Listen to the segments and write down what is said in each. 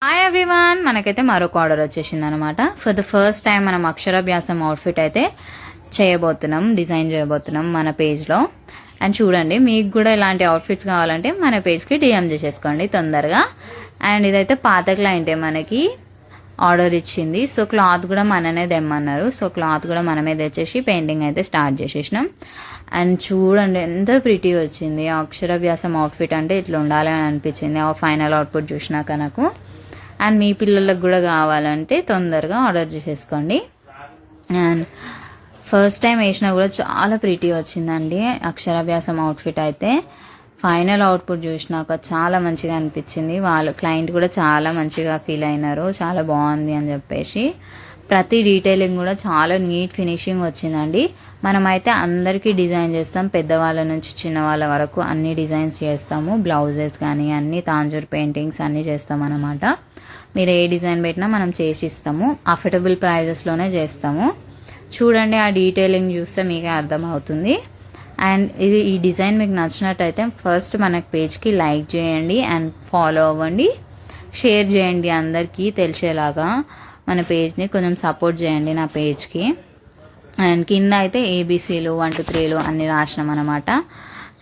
Hi everyone, మనకైతే మరొక order వచ్చేసింది అనమాట. ఫర్ ద ఫస్ట్ టైం మనం అక్షరాభ్యాసం అవుట్ఫిట్ అయితే డిజైన్ చేయబోతున్నాం మన పేజ్లో. అండ్ చూడండి, మీకు కూడా ఇలాంటి అవుట్ఫిట్స్ కావాలంటే మన పేజ్కి డిఎం చేసేసుకోండి తొందరగా. అండ్ ఇదైతే పాత క్లయింటే మనకి ఆర్డర్ ఇచ్చింది. సో క్లాత్ కూడా మననే తెమ్మన్నారు. సో క్లాత్ కూడా మనమే తెచ్చేసి పెయింటింగ్ అయితే స్టార్ట్ చేసేసినాం. అండ్ చూడండి ఎంత ప్రిటీ వచ్చింది. అక్షరాభ్యాసం అవుట్ఫిట్ అంటే ఇట్లా ఉండాలి అని అనిపించింది ఆ ఫైనల్ అవుట్పుట్ చూసినాక నాకు. అండ్ మీ పిల్లలకు కూడా కావాలంటే తొందరగా ఆర్డర్ చేసేసుకోండి. అండ్ ఫస్ట్ టైం వేసినా కూడా చాలా ప్రిటీ వచ్చిందండి అక్షరాభ్యాసం అవుట్ఫిట్ అయితే. ఫైనల్ అవుట్పుట్ చూసినాక చాలా మంచిగా అనిపించింది. వాళ్ళు క్లయింట్ కూడా చాలా మంచిగా ఫీల్ అయినారు, చాలా బాగుంది అని చెప్పేసి. ప్రతి డీటెయిలింగ్ కూడా చాలా నీట్ ఫినిషింగ్ వచ్చిందండి. మనమైతే అందరికీ డిజైన్ చేస్తాం, పెద్దవాళ్ళ నుంచి చిన్నవాళ్ళ వరకు అన్ని డిజైన్స్ చేస్తాము. బ్లౌజెస్ కానీ అన్ని తాంజూర్ పెయింటింగ్స్ అన్నీ చేస్తాం అన్నమాట. మీరు ఏ డిజైన్ పెట్టినా మనం చేసి ఇస్తాము. అఫోర్డబుల్ ప్రైజెస్లోనే చేస్తాము. చూడండి, ఆ డీటెయిలింగ్ చూస్తే మీకే అర్థమవుతుంది. అండ్ ఈ డిజైన్ మీకు నచ్చినట్టయితే ఫస్ట్ మన పేజ్కి లైక్ చేయండి అండ్ ఫాలో అవ్వండి, షేర్ చేయండి, అందరికీ తెలిసేలాగా మన పేజ్ని కొంచెం సపోర్ట్ చేయండి నా పేజ్కి. అండ్ కింద అయితే ఏబీసీలు 1 2 3 అన్నీ రాసినాం అనమాట.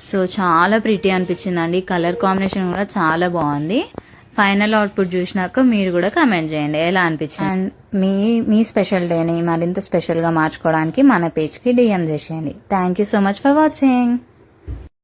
సో చాలా ప్రిటీ అనిపించిందండి. కలర్ కాంబినేషన్ కూడా చాలా బాగుంది. ఫైనల్ అవుట్పుట్ చూసినాక మీరు కూడా కమెంట్ చేయండి ఎలా అనిపించింది. అండ్ మీ స్పెషల్ డేని మరింత స్పెషల్గా మార్చుకోవడానికి మన పేజ్కి డిఎం చేసేయండి. Thank you so much for watching.